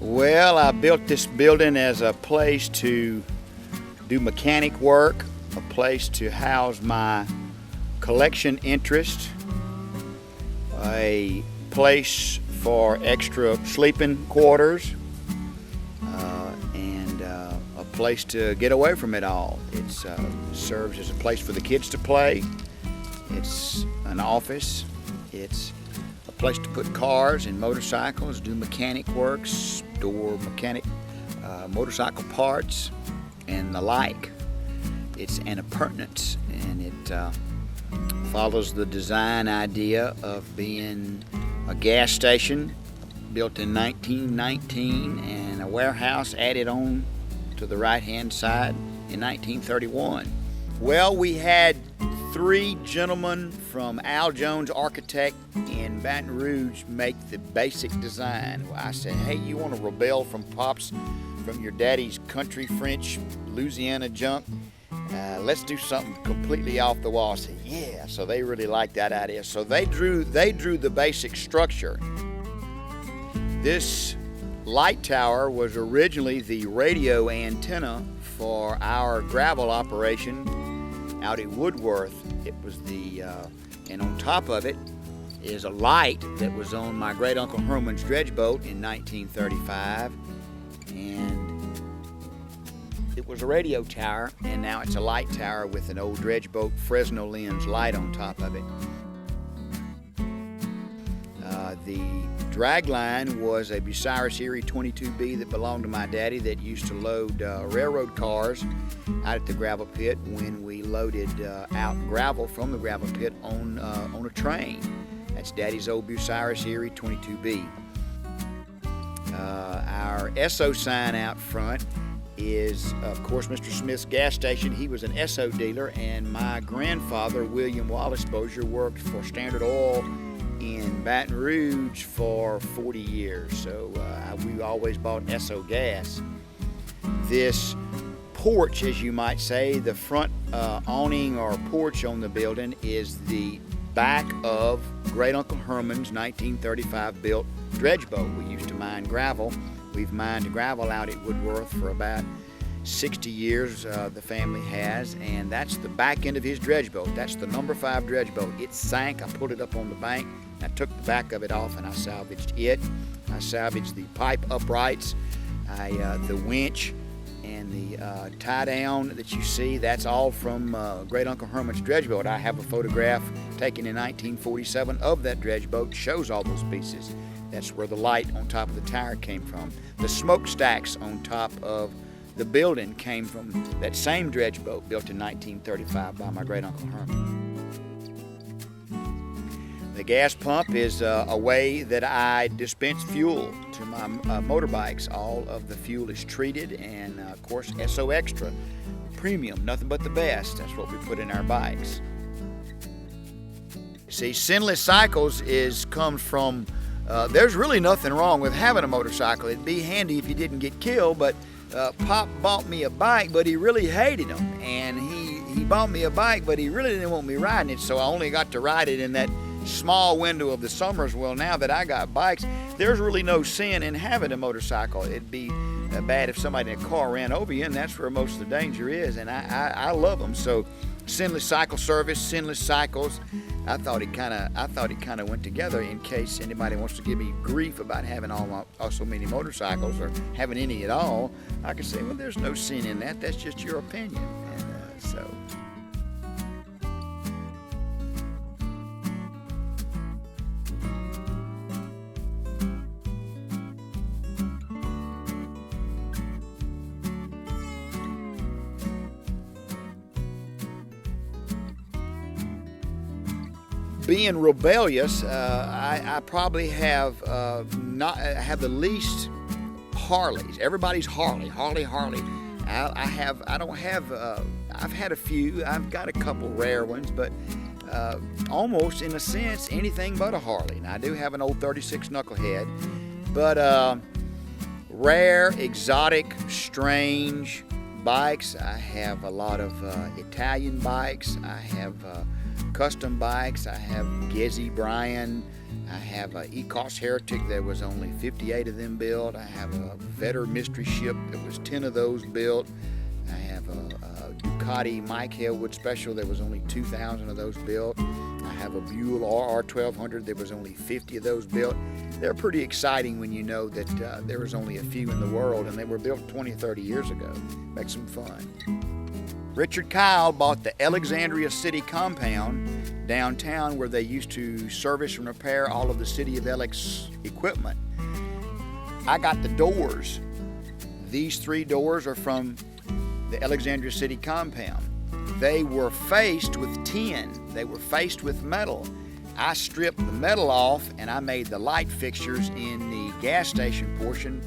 Well, I built this building as a place to do mechanic work, a place to house my collection interest, a place for extra sleeping quarters, and a place to get away from it all. It serves as a place for the kids to play. It's an office. It's a place to put cars and motorcycles, do mechanic work, store motorcycle parts, and the like. It's an appurtenance, and it follows the design idea of being a gas station built in 1919 and a warehouse added on to the right-hand side in 1931. Well, we had three gentlemen from Al Jones Architect in Baton Rouge make the basic design. I said, hey, you want to rebel from Pops, from your daddy's country French Louisiana junk? Let's do something completely off the wall. I said, yeah. So they really liked that idea. So they drew the basic structure. This light tower was originally the radio antenna for our gravel operation out at Woodworth. It was and on top of it is a light that was on my great Uncle Herman's dredge boat in 1935, and it was a radio tower, and now it's a light tower with an old dredge boat Fresno lens light on top of it. The drag line was a Bucyrus Erie 22B that belonged to my daddy that used to load railroad cars out at the gravel pit when we loaded out gravel from the gravel pit on a train. That's Daddy's old Bucyrus Erie 22B. Our Esso sign out front is, of course, Mr. Smith's gas station. He was an Esso dealer, and my grandfather, William Wallace Bossier, worked for Standard Oil in Baton Rouge for 40 years, so we always bought Esso gas. This porch, as you might say, the front awning or porch on the building is the back of Great Uncle Herman's 1935 built dredge boat. We used to mine gravel. We've mined gravel out at Woodworth for about 60 years, the family has, and that's the back end of his dredge boat. That's the number 5 dredge boat. It sank. I pulled it up on the bank. I took the back of it off and I salvaged it. I salvaged the pipe uprights, the winch, and the tie down that you see. That's all from Great Uncle Herman's dredge boat. I have a photograph taken in 1947 of that dredge boat. Shows all those pieces. That's where the light on top of the tower came from. The smokestacks on top of the building came from that same dredge boat built in 1935 by my great Uncle Herman. The gas pump is a way that I dispense fuel to my motorbikes. All of the fuel is treated, and of course Esso Extra, premium, nothing but the best. That's what we put in our bikes. See, Sinless Cycles comes from, there's really nothing wrong with having a motorcycle. It'd be handy if you didn't get killed, but Pop bought me a bike, but he really hated them. And he bought me a bike, but he really didn't want me riding it, so I only got to ride it in that small window of the summers. Well, now that I got bikes, there's really no sin in having a motorcycle. It'd be bad if somebody in a car ran over you, and that's where most of the danger is, and I love them. So Sinless Cycle Service, Sinless Cycles, I thought it kind of went together in case anybody wants to give me grief about having so many motorcycles or having any at all. I could say, well, there's no sin in that. That's just your opinion. And so. Being rebellious, I probably have have the least Harleys. Everybody's Harley. I've had a few. I've got a couple rare ones, but almost in a sense anything but a Harley. Now I do have an old 36 knucklehead, but rare, exotic, strange bikes. I have a lot of Italian bikes. I have custom bikes. I have Gezzy Bryan I have a Ecos Heretic. There was only 58 of them built. I have a Vetter Mystery Ship. There was 10 of those built. I have a Ducati Mike Hellwood Special. There was only 2,000 of those built. I have a Buell RR1200. There was only 50 of those built. They're pretty exciting when you know that there was only a few in the world and they were built 20, 30 years ago. Makes them fun. Richard Kyle bought the Alexandria City compound downtown where they used to service and repair all of the City of Alex equipment. I got the doors. These 3 doors are from the Alexandria City compound. They were faced with tin. They were faced with metal. I stripped the metal off and I made the light fixtures in the gas station portion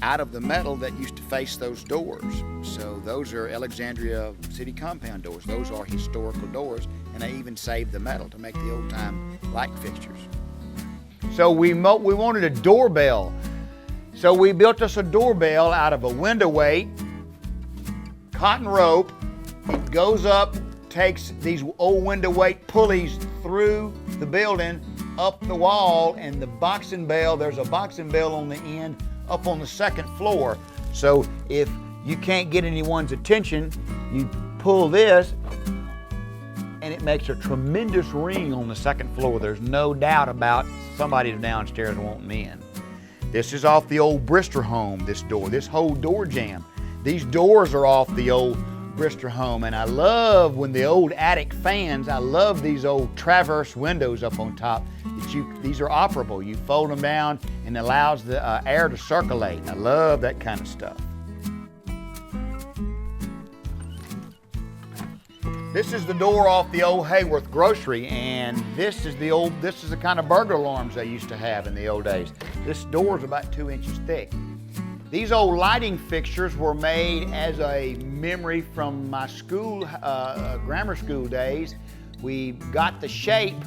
out of the metal that used to face those doors. So those are Alexandria City compound doors. Those are historical doors, and I even saved the metal to make the old-time light fixtures. So we wanted a doorbell. So we built us a doorbell out of a window weight, cotton rope. It goes up, takes these old window weight pulleys through the building, up the wall, and the boxing bell, there's a boxing bell on the end up on the 2nd floor. So if you can't get anyone's attention, you pull this and it makes a tremendous ring on the 2nd floor. There's no doubt about somebody downstairs wanting in. This is off the old Brister home, this door, this whole door jamb. These doors are off the old Brister home, and I love when the old attic fans, I love these old traverse windows up on top. These are operable. You fold them down and it allows the air to circulate. I love that kind of stuff. This is the door off the old Hayworth grocery, and this is the kind of burglar alarms they used to have in the old days. This door is about 2 inches thick. These old lighting fixtures were made as a memory from my school, grammar school days. We got the shape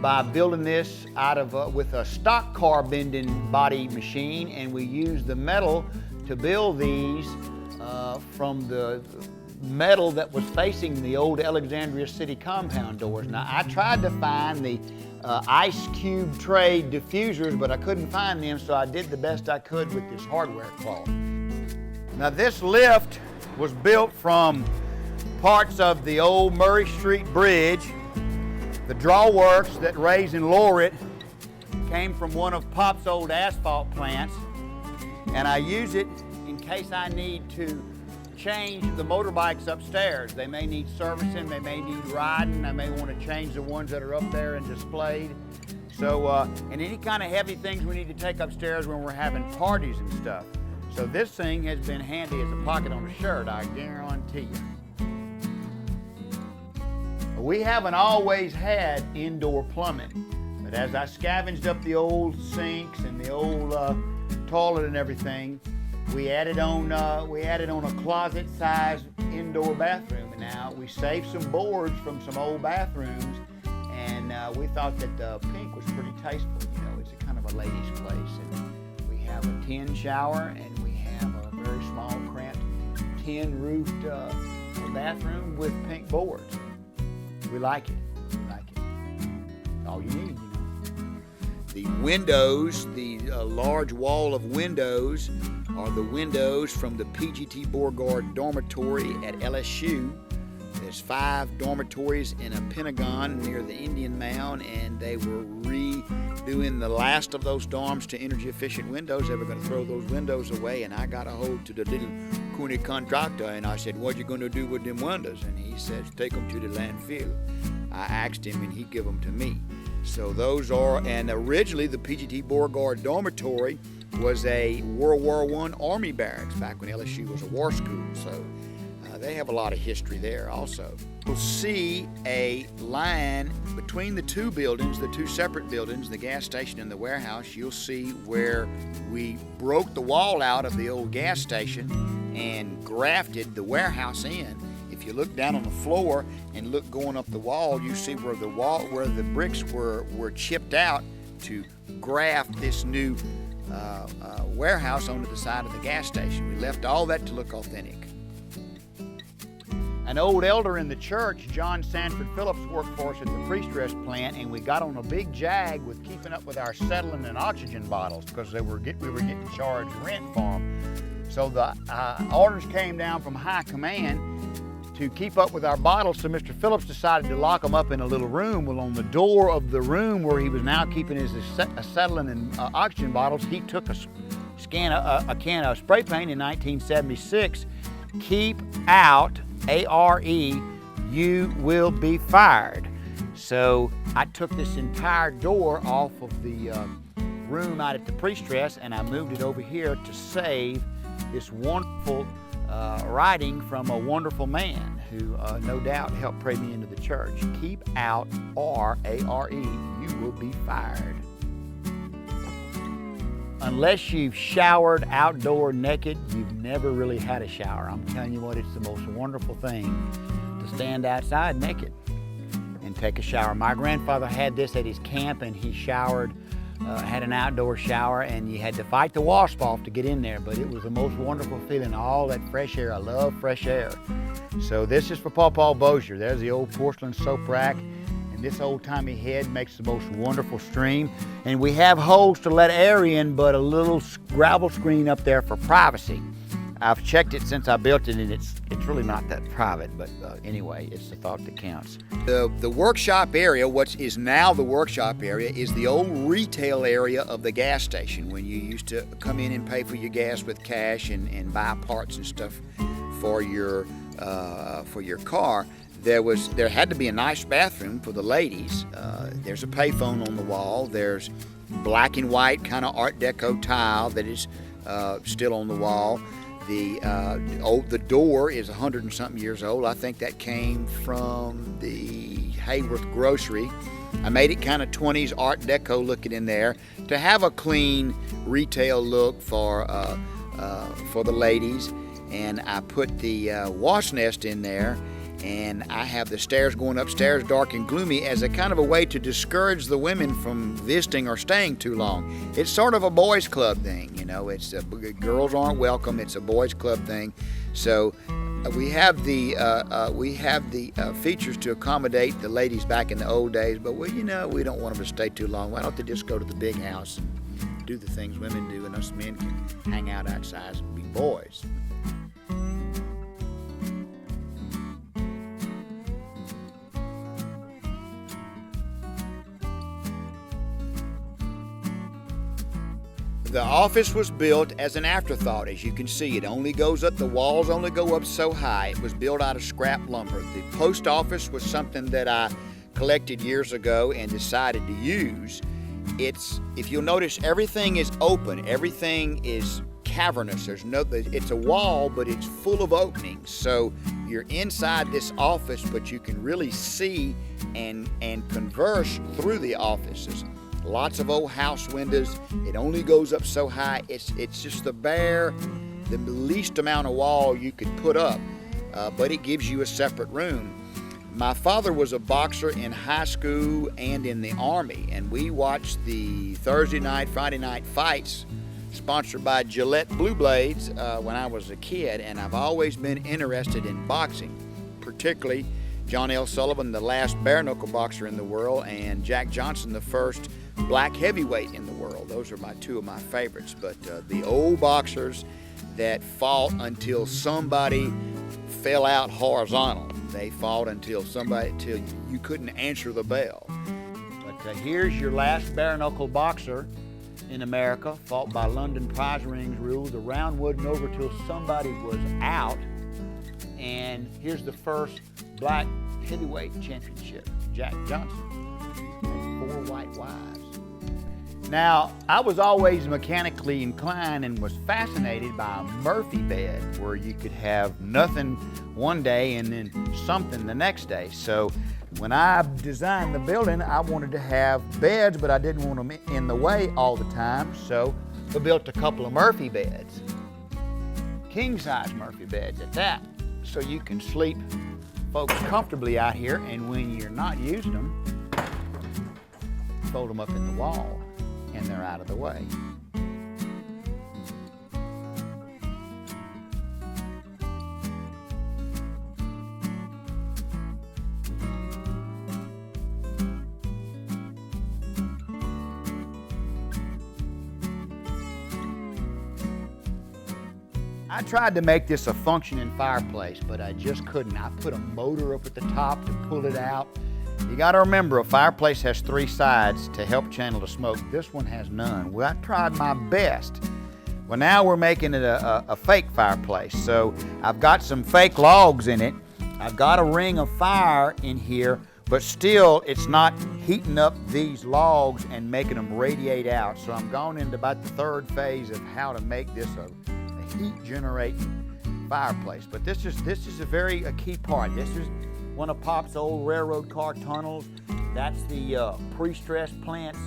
by building this out of with a stock car bending body machine, and we used the metal to build these from the metal that was facing the old Alexandria City compound doors. Now, I tried to find the ice cube tray diffusers, but I couldn't find them, so I did the best I could with this hardware cloth. Now, this lift was built from parts of the old Murray Street Bridge. The drawworks that raise and lower it came from one of Pop's old asphalt plants, and I use it in case I need to change the motorbikes upstairs. They may need servicing, they may need riding, I may want to change the ones that are up there and displayed. So, and any kind of heavy things we need to take upstairs when we're having parties and stuff. So this thing has been handy as a pocket on a shirt, I guarantee you. We haven't always had indoor plumbing, but as I scavenged up the old sinks and the old toilet and everything, we added on a closet-sized indoor bathroom. And now we saved some boards from some old bathrooms, and we thought that the pink was pretty tasteful. You know, it's a kind of a ladies' place. And we have a tin shower, and we have a very small, cramped, tin-roofed bathroom with pink boards. We like it. We like it. All you need, you know. The windows, the large wall of windows, are the windows from the PGT Beauregard dormitory at LSU. There's 5 dormitories in a pentagon near the Indian Mound, and they were redoing the last of those dorms to energy efficient windows. They were going to throw those windows away, and I got a hold to the little Cooney contractor, and I said, "What you going to do with them windows?" And he says, "Take them to the landfill." I asked him, and he give them to me. So those are, and originally the PGT Beauregard dormitory was a World War I Army barracks back when LSU was a war school. So they have a lot of history there also. You'll see a line between the 2 buildings, the 2 separate buildings, the gas station and the warehouse. You'll see where we broke the wall out of the old gas station and grafted the warehouse in. If you look down on the floor and look going up the wall, you see where the bricks were chipped out to graft this new warehouse onto the side of the gas station. We left all that to look authentic. An old elder in the church, John Sanford Phillips, worked for us at the pre-stress plant, and we got on a big jag with keeping up with our acetylene and oxygen bottles because we were getting charged rent for them. So the orders came down from high command to keep up with our bottles, so Mr. Phillips decided to lock them up in a little room. Well, on the door of the room where he was now keeping his acetylene and oxygen bottles, he took a can of spray paint in 1976. Keep out, A-R-E, you will be fired. So I took this entire door off of the room out at the pre-stress, and I moved it over here to save this wonderful writing from a wonderful man who no doubt helped pray me into the church. Keep out, or A-R-E, you will be fired. Unless you've showered outdoor naked, you've never really had a shower. I'm telling you what, it's the most wonderful thing to stand outside naked and take a shower. My grandfather had this at his camp, and he showered, had an outdoor shower, and you had to fight the wasp off to get in there, but it was the most wonderful feeling, all that fresh air. I love fresh air. So this is for Paw Bossier. There's the old porcelain soap rack. And this old-timey head makes the most wonderful stream. And we have holes to let air in, but a little gravel screen up there for privacy. I've checked it since I built it, and it's really not that private, but anyway, it's the thought that counts. The workshop area, what is now the workshop area, is the old retail area of the gas station when you used to come in and pay for your gas with cash and buy parts and stuff for your car. There had to be a nice bathroom for the ladies. There's a payphone on the wall. There's black and white kind of Art Deco tile that is still on the wall. The door is 100 and something years old. I think that came from the Hayworth grocery. I made it kind of 20s Art Deco looking in there to have a clean retail look for the ladies. And I put the wash nest in there. And I have the stairs going upstairs dark and gloomy as a kind of a way to discourage the women from visiting or staying too long. It's sort of a boys club thing, you know. It's girls aren't welcome. It's a boys club thing. So we have the features to accommodate the ladies back in the old days. But we don't want them to stay too long. Why don't they just go to the big house and do the things women do, and us men can hang out outside and be boys. The office was built as an afterthought. As you can see, it only goes up, the walls only go up so high. It was built out of scrap lumber. The post office was something that I collected years ago and decided to use. If you'll notice, everything is open. Everything is cavernous. It's a wall, but it's full of openings. So you're inside this office, but you can really see and converse through the offices. Lots of old house windows. It only goes up so high. It's just the least amount of wall you could put up, but it gives you a separate room. My father was a boxer in high school and in the Army, and we watched the Thursday night, Friday night fights sponsored by Gillette Blue Blades when I was a kid, and I've always been interested in boxing, particularly John L. Sullivan, the last bare-knuckle boxer in the world, and Jack Johnson, the first black heavyweight in the world. Those are two of my favorites. But the old boxers that fought until somebody fell out horizontal. They fought until you couldn't answer the bell. But here's your last bare-knuckle boxer in America, fought by London prize rings rules. The round wasn't over till somebody was out. And here's the first black heavyweight championship, Jack Johnson. Had 4 white wives. Now, I was always mechanically inclined and was fascinated by a Murphy bed, where you could have nothing one day and then something the next day. So when I designed the building, I wanted to have beds, but I didn't want them in the way all the time. So I built a couple of Murphy beds, king-size Murphy beds at that, so you can sleep folks comfortably out here, and when you're not using them, fold them up in the wall and they're out of the way. I tried to make this a functioning fireplace, but I just couldn't. I put a motor up at the top to pull it out. You got to remember, a fireplace has 3 sides to help channel the smoke. This one has none. Well, I tried my best. Well, now we're making it a fake fireplace. So I've got some fake logs in it. I've got a ring of fire in here, but still it's not heating up these logs and making them radiate out. So I'm going into about the 3rd phase of how to make this a heat generating fireplace. But this is a key part. This is one of Pop's old railroad car tunnels. That's the pre-stressed plant's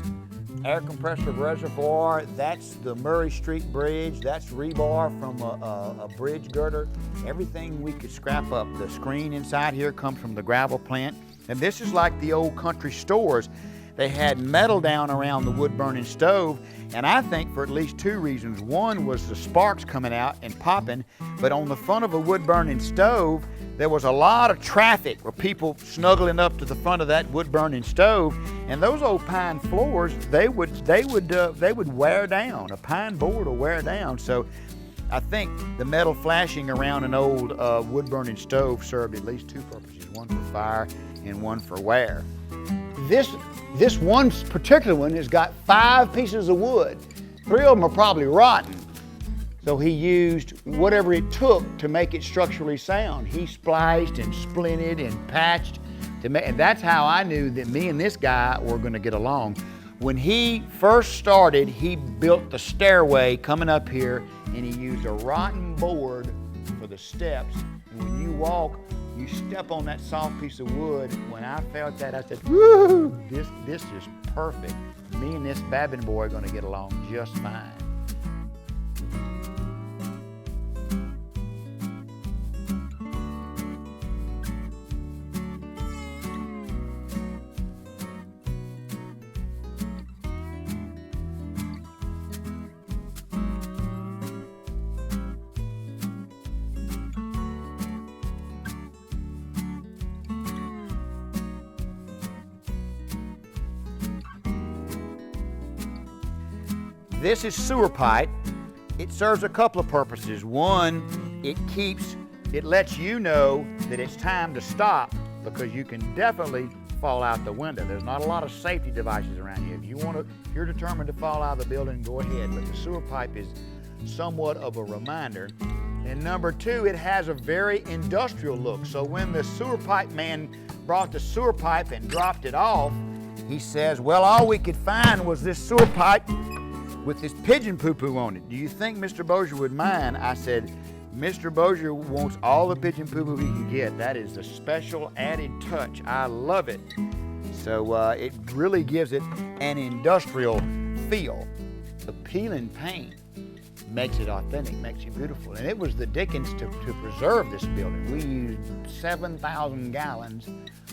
air compressor reservoir. That's the Murray Street Bridge. That's rebar from a bridge girder. Everything we could scrap up. The screen inside here comes from the gravel plant. And this is like the old country stores. They had metal down around the wood burning stove, and I think for at least 2 reasons. One was the sparks coming out and popping, but on the front of a wood burning stove, there was a lot of traffic where people snuggling up to the front of that wood burning stove, and those old pine floors, they would wear down. A pine board will wear down. So I think the metal flashing around an old wood burning stove served at least 2 purposes, one for fire and one for wear. This one particular one has got 5 pieces of wood. 3 of them are probably rotten. So he used whatever it took to make it structurally sound. He spliced and splinted and patched, and that's how I knew that me and this guy were going to get along. When he first started, he built the stairway coming up here, and he used a rotten board for the steps. And when you walk, you step on that soft piece of wood. When I felt that, I said, woo, this is perfect. Me and this Babin boy are going to get along just fine. This is sewer pipe. It serves a couple of purposes. One, it lets you know that it's time to stop, because you can definitely fall out the window. There's not a lot of safety devices around here. If you're determined to fall out of the building, go ahead. But the sewer pipe is somewhat of a reminder. And number 2, it has a very industrial look. So when the sewer pipe man brought the sewer pipe and dropped it off, he says, well, all we could find was this sewer pipe with this pigeon poo-poo on it. Do you think Mr. Bozier would mind? I said, Mr. Bozier wants all the pigeon poo-poo he can get. That is a special added touch. I love it. So it really gives it an industrial feel. The peeling paint makes it authentic, makes it beautiful. And it was the dickens to preserve this building. We used 7,000 gallons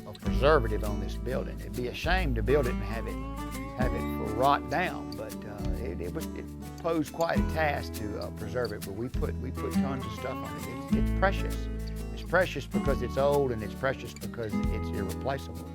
of preservative on this building. It'd be a shame to build it and have it rot down, but it posed quite a task to preserve it. But we put tons of stuff on it. It's precious. It's precious because it's old, and it's precious because it's irreplaceable.